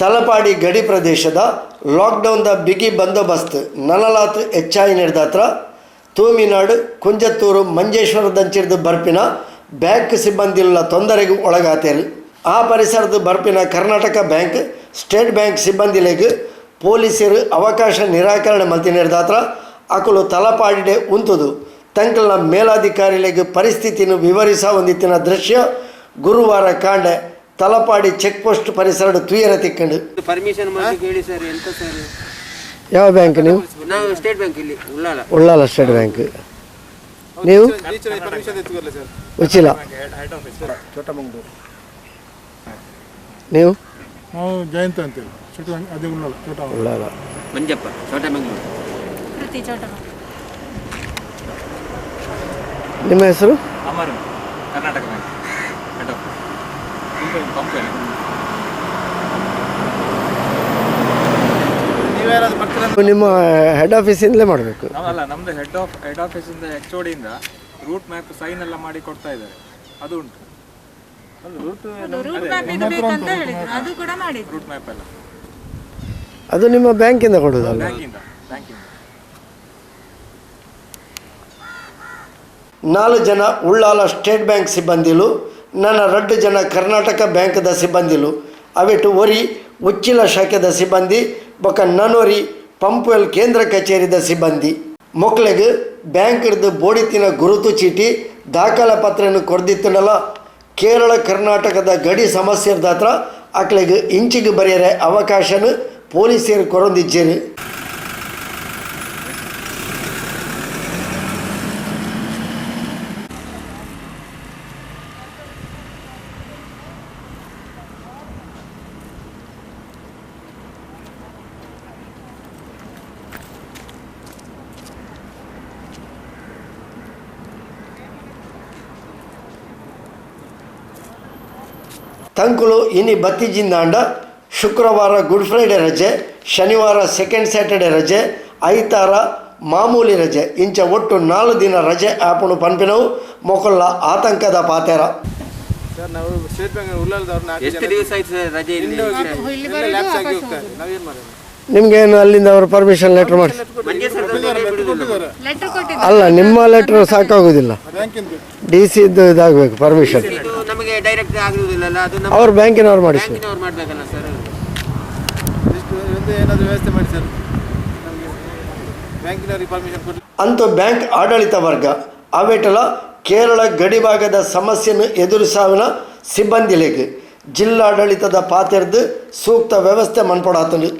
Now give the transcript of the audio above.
ತಲಪಾಡಿ ಗಡಿ ಪ್ರದೇಶದ ಲಾಕ್ಡೌನ್ದ ಬಿಗಿ ಬಂದೋಬಸ್ತ್ ನನಲಾತ್ ಹೆಚ್ಚಾಯಿ ನಡೆದಾತ್ರ ತೂಮಿನಾಡು ಕುಂಜತ್ತೂರು ಮಂಜೇಶ್ವರದಂಚಿಡ್ದು ಬರ್ಪಿನ ಬ್ಯಾಂಕ್ ಸಿಬ್ಬಂದಿಗಳ ತೊಂದರೆಗೂ ಒಳಗಾತೇರು. ಆ ಪರಿಸರದ ಬರ್ಪಿನ ಕರ್ನಾಟಕ ಬ್ಯಾಂಕ್ ಸ್ಟೇಟ್ ಬ್ಯಾಂಕ್ ಸಿಬ್ಬಂದಿಲೆಗೆ ಪೊಲೀಸರು ಅವಕಾಶ ನಿರಾಕರಣೆ ಮಲ್ತಿ ನಡೆದಾತ್ರ ಅಕಲು ತಲಪಾಡಿಡೆ ಉಂತುದು ತಂಕಲ್ನ ಮೇಲಾಧಿಕಾರಿಗಳಿಗೆ ಪರಿಸ್ಥಿತಿಯನ್ನು ವಿವರಿಸ ಹೊಂದಿತ್ತಿನ ದೃಶ್ಯ ಗುರುವಾರ ಕಾಂಡೆ ತಲಪಾಡಿ ಚೆಕ್ ಪೋಸ್ಟ್ ಪರಿಸರ ತುಯರ ತಿಕ್ಕಂಡು. ಪರ್ಮಿಷನ್ ಮಾಡಿ ಕೇಳಿ ಸರ್. ಎಂತ ಸರ್? ಯಾವ ಬ್ಯಾಂಕ್ ನೀವು? ನಾವು ಸ್ಟೇಟ್ ಬ್ಯಾಂಕ್ ಇಲ್ಲಿ ಉಳ್ಳಾಲ ಸ್ಟೇಟ್ ಬ್ಯಾಂಕ್. ನೀವು ಉಚ್ಚಿಲ ನೀವು? ನಾವು ಜಯಂತ ಅಂತೇಳಿ ಅದೇ ಉಳ್ಳಾಲ ಮಂಜಪ್ಪ ಚೋಟಮಂಗ್ಳೂರು. ನಿಮ್ಮ ಹೆಸರು? Amar Karnataka bank head office company. ನಿಮ್ಮ ಹೆಡ್ ಆಫೀಸಿಂದಲೇ ಮಾಡಬೇಕು? ನಾವಲ್ಲ, ನಮ್ಮದು ಹೆಡ್ ಆಫೀಸಿಂದ HOD ಇಂದ ರೂಟ್ ಮ್ಯಾಪ್ ಸೈನ್ ಎಲ್ಲ ಮಾಡಿ ಕೊಡ್ತಾ ಇದ್ದಾರೆ. ಅದು ಉಂಟು. ರೂಟ್ ಮ್ಯಾಪ್ ಎಲ್ಲ ಅದು ನಿಮ್ಮ ಬ್ಯಾಂಕಿಂದ ಕೊಡೋದಲ್ಲ? ಬ್ಯಾಂಕಿಂದ 4 ಜನ ಉಳ್ಳಾಲ ಸ್ಟೇಟ್ ಬ್ಯಾಂಕ್ ಸಿಬ್ಬಂದಿಲು, ನನ್ನ 2 ಜನ ಕರ್ನಾಟಕ ಬ್ಯಾಂಕ್ದ ಸಿಬ್ಬಂದಿಲು, ಅವಿಟ್ಟು ಒರಿ ಉಚ್ಚಿಲ ಶಾಖೆದ ಸಿಬ್ಬಂದಿ ಬೊಕ್ಕ ನನ್ನೊರಿ ಪಂಪ್ವೆಲ್ ಕೇಂದ್ರ ಕಚೇರಿದ ಸಿಬ್ಬಂದಿ ಮೊಕ್ಲೆಗೆ ಬ್ಯಾಂಕ್ ಹಿಡಿದು ಬೋಡಿತಿನ ಗುರುತು ಚೀಟಿ ದಾಖಲೆ ಪತ್ರವನ್ನು ಕೊಡ್ದಿತ್ತನಲ್ಲ. ಕೇರಳ ಕರ್ನಾಟಕದ ಗಡಿ ಸಮಸ್ಯೆ ಹತ್ರ ಅಕ್ಲೆಗೆ ಇಂಚಿಗೆ ಬರೆಯರೆ ಅವಕಾಶನ ಪೊಲೀಸರು ಕೊರೊಂದಿಜ್ಜೇರು. ತಂಕುಲು ಇನಿ ಬತ್ತಿಜಿಂದಾಂಡ ಶುಕ್ರವಾರ ಗುಡ್ ಫ್ರೈಡೆ ರಜೆ, ಶನಿವಾರ ಸೆಕೆಂಡ್ ಸ್ಯಾಟರ್ಡೆ ರಜೆ, ಐತಾರ ಮಾಮೂಲಿ ರಜೆ ಇಂಚ ಒಟ್ಟು 4 ದಿನ ರಜೆ ಆಪಣು ಪನ್ಪಿನವು ಮೊಕಲ್ಲ ಆತಂಕದ ಪಾತೆರ. ಎಷ್ಟು ದಿವಸ ಆಯ್ತು ಸರ್ ರಜೆ? ನಿಮ್ಗೇನು ಅಲ್ಲಿಂದ ಅವರು ಪರ್ಮಿಷನ್ ಲೆಟರ್ ಮಾಡಿ? ಅಲ್ಲ, ನಿಮ್ಮ ಲೆಟರ್ ಸಾಕಾಗೋದಿಲ್ಲ, DC ಇದ್ದು ಇದಾಗಬೇಕು ಪರ್ಮಿಷನ್. ನಮಗೆ ಡೈರೆಕ್ಟ್ ಆಗುವುದಿಲ್ಲ, ಅದು ಅವ್ರು ಬ್ಯಾಂಕಿನವ್ರು ಮಾಡಿಸಿ ಮಾಡಬೇಕಲ್ಲ ಸರ್. ಏನಾದರೂ ವ್ಯವಸ್ಥೆ ಮಾಡಿ ಸರ್, ಬ್ಯಾಂಕಿನವರಿಗೆ ಪರ್ಮಿಷನ್ ಕೊಡಿ. ಅಂತೂ ಬ್ಯಾಂಕ್ ಆಡಳಿತ ವರ್ಗ ಅವೇಟಲ ಕೇರಳ ಗಡಿಭಾಗದ ಸಮಸ್ಯೆಯನ್ನು ಎದುರಿಸಾವಿನ ಸಿಬ್ಬಂದಿಲೆಗೆ ಜಿಲ್ಲಾಡಳಿತದ ಪಾತೆರ್ದು ಸೂಕ್ತ ವ್ಯವಸ್ಥೆ ಮನ್ಪಡಾತನು.